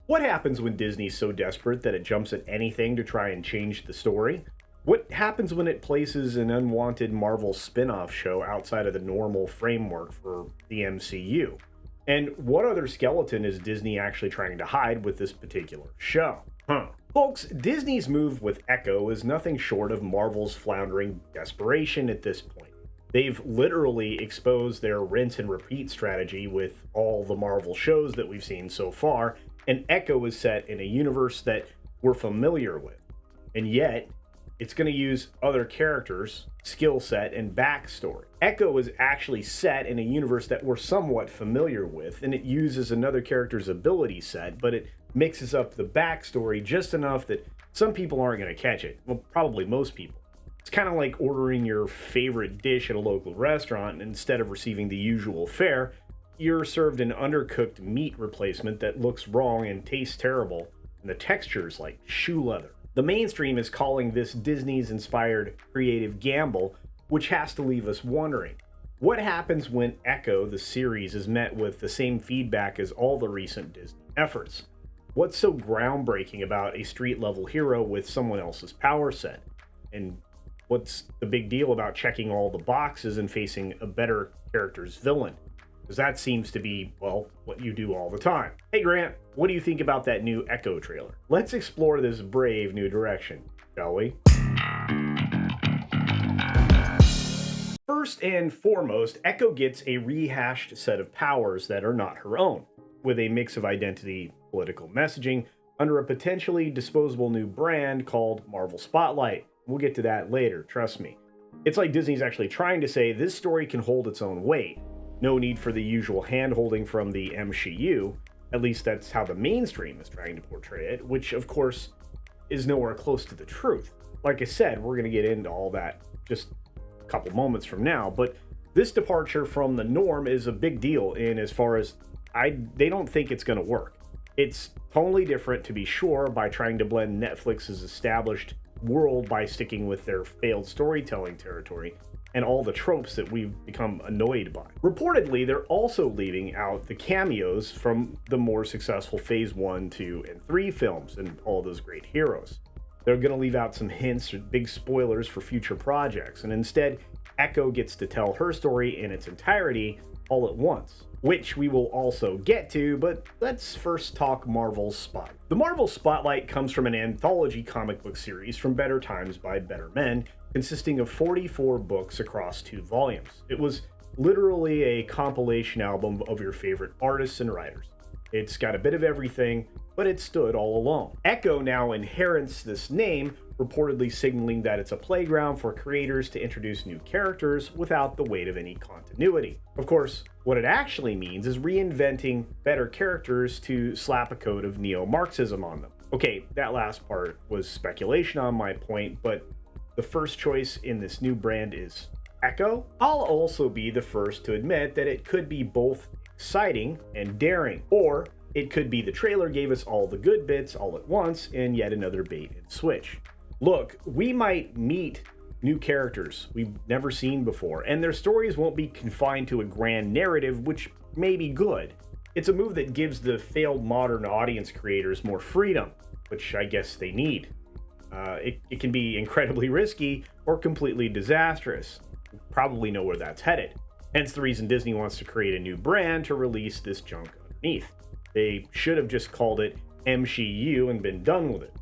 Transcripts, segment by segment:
What happens when Disney's so desperate that it jumps at anything to try and change the story? What happens when it places an unwanted Marvel spin off show outside of the normal framework for the MCU? And what other skeleton is Disney actually trying to hide with this particular show? Folks, Disney's move with Echo is nothing short of Marvel's floundering desperation at this point. They've literally exposed their rinse and repeat strategy with all the Marvel shows that we've seen so far, and Echo is set in a universe that we're familiar with. And yet, it's going to use other characters, skill set, and backstory. Echo is actually set in a universe that we're somewhat familiar with, and it uses another character's ability set, but it mixes up the backstory just enough that some people aren't going to catch it. Well, probably most people. It's kind of like ordering your favorite dish at a local restaurant, and instead of receiving the usual fare, you're served an undercooked meat replacement that looks wrong and tastes terrible, and the texture's like shoe leather. The mainstream is calling this Disney's inspired creative gamble, which has to leave us wondering, what happens when Echo, the series, is met with the same feedback as all the recent Disney efforts? What's so groundbreaking about a street-level hero with someone else's power set? And what's the big deal about checking all the boxes and facing a better character's villain? Because that seems to be, well, what you do all the time. Hey Grant, what do you think about that new Echo trailer? Let's explore this brave new direction, shall we? First and foremost, Echo gets a rehashed set of powers that are not her own, with a mix of identity, political messaging, under a potentially disposable new brand called Marvel Spotlight. We'll get to that later, trust me. It's like Disney's actually trying to say this story can hold its own weight. No need for the usual hand-holding from the MCU. At least that's how the mainstream is trying to portray it, which of course is nowhere close to the truth. Like I said, we're going to get into all that just a couple moments from now, but this departure from the norm is a big deal in as far as they don't think it's going to work. It's totally different, to be sure, by trying to blend Netflix's established world by sticking with their failed storytelling territory and all the tropes that we've become annoyed by. Reportedly, they're also leaving out the cameos from the more successful Phase 1, 2, and 3 films and all those great heroes. They're going to leave out some hints or big spoilers for future projects, and instead, Echo gets to tell her story in its entirety all at once, which we will also get to, but let's first talk Marvel's Spotlight. The Marvel Spotlight comes from an anthology comic book series from Better Times by Better Men, consisting of 44 books across 2 volumes. It was literally a compilation album of your favorite artists and writers. It's got a bit of everything, but it stood all alone. Echo now inherits this name, reportedly signaling that it's a playground for creators to introduce new characters without the weight of any continuity. Of course, what it actually means is reinventing better characters to slap a coat of neo-Marxism on them. Okay, that last part was speculation on my point, but the first choice in this new brand is Echo. I'll also be the first to admit that it could be both exciting and daring, or it could be the trailer gave us all the good bits all at once and yet another bait and switch. Look, we might meet new characters we've never seen before, and their stories won't be confined to a grand narrative, which may be good. It's a move that gives the failed modern audience creators more freedom, which I guess they need. It can be incredibly risky or completely disastrous. You probably know where that's headed. Hence the reason Disney wants to create a new brand to release this junk underneath. They should have just called it MCU and been done with it.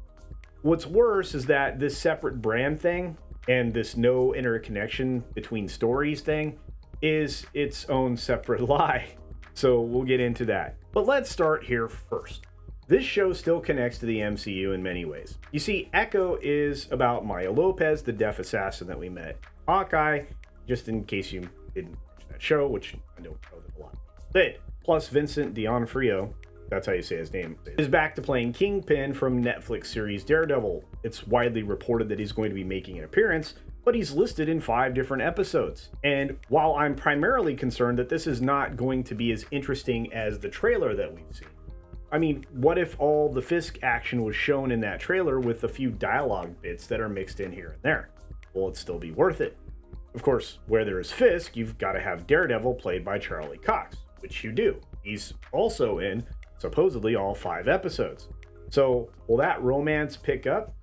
What's worse is that this separate brand thing and this no interconnection between stories thing is its own separate lie. So we'll get into that. But let's start here first. This show still connects to the MCU in many ways. You see, Echo is about Maya Lopez, the deaf assassin that we met. Hawkeye, just in case you didn't watch that show, which I don't know that a lot of people did. Plus Vincent D'Onofrio, that's how you say his name, is back to playing Kingpin from Netflix series Daredevil. It's widely reported that he's going to be making an appearance, but he's listed in 5 different episodes. And while I'm primarily concerned that this is not going to be as interesting as the trailer that we've seen, I mean, what if all the Fisk action was shown in that trailer with a few dialogue bits that are mixed in here and there? Will it still be worth it? Of course, where there is Fisk, you've got to have Daredevil played by Charlie Cox, which you do. He's also in supposedly all 5 episodes. So, will that romance pick up,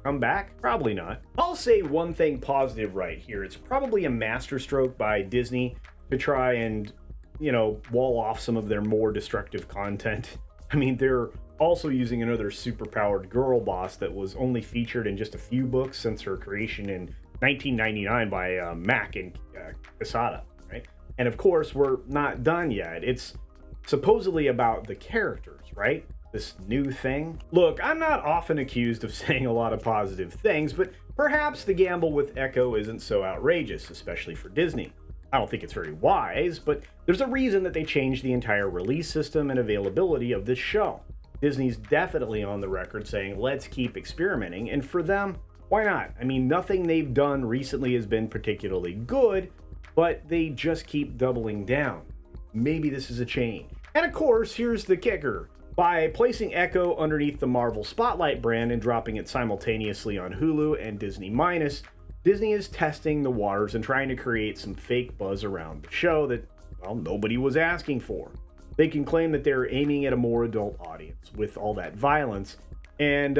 come back? Probably not. I'll say one thing positive right here. It's probably a masterstroke by Disney to try and, wall off some of their more destructive content. I mean, they're also using another superpowered girl boss that was only featured in just a few books since her creation in 1999 by Mack and Quesada, right? And of course, we're not done yet. It's supposedly about the characters, right? This new thing. Look, I'm not often accused of saying a lot of positive things, but perhaps the gamble with Echo isn't so outrageous, especially for Disney. I don't think it's very wise, but there's a reason that they changed the entire release system and availability of this show. Disney's definitely on the record saying, let's keep experimenting, and for them, why not? I mean, nothing they've done recently has been particularly good, but they just keep doubling down. Maybe this is a change. And of course, here's the kicker. By placing Echo underneath the Marvel Spotlight brand and dropping it simultaneously on Hulu and Disney Minus, Disney is testing the waters and trying to create some fake buzz around the show that, well, nobody was asking for. They can claim that they're aiming at a more adult audience with all that violence and,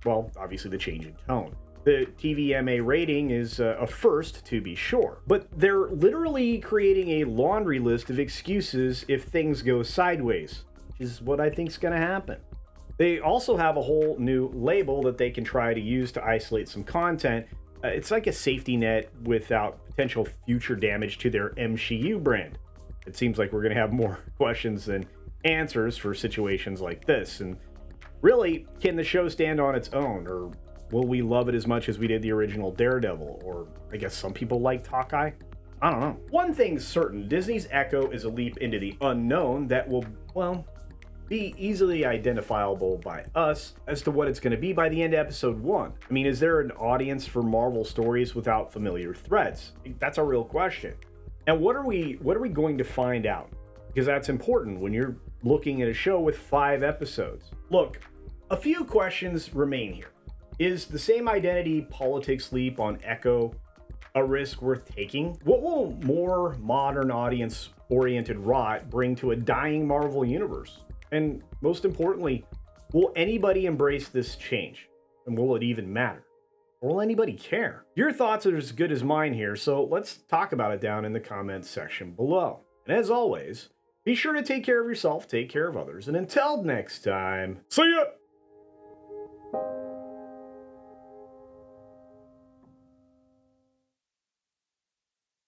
well, obviously the change in tone. The TVMA rating is a first, to be sure, but they're literally creating a laundry list of excuses if things go sideways, which is what I think is going to happen. They also have a whole new label that they can try to use to isolate some content. It's like a safety net without potential future damage to their MCU brand. It seems like we're going to have more questions than answers for situations like this. And really, can the show stand on its own? Or will we love it as much as we did the original Daredevil? Or I guess some people liked Hawkeye? I don't know. One thing's certain, Disney's Echo is a leap into the unknown that will, well, be easily identifiable by us as to what it's going to be by the end of episode 1. I mean, is there an audience for Marvel stories without familiar threads? That's a real question. And what are we going to find out? Because that's important when you're looking at a show with 5 episodes. Look, a few questions remain here. Is the same identity politics leap on Echo a risk worth taking? What will more modern audience-oriented rot bring to a dying Marvel universe? And most importantly, will anybody embrace this change? And will it even matter? Or will anybody care? Your thoughts are as good as mine here, so let's talk about it down in the comments section below. And as always, be sure to take care of yourself, take care of others, and until next time, see ya!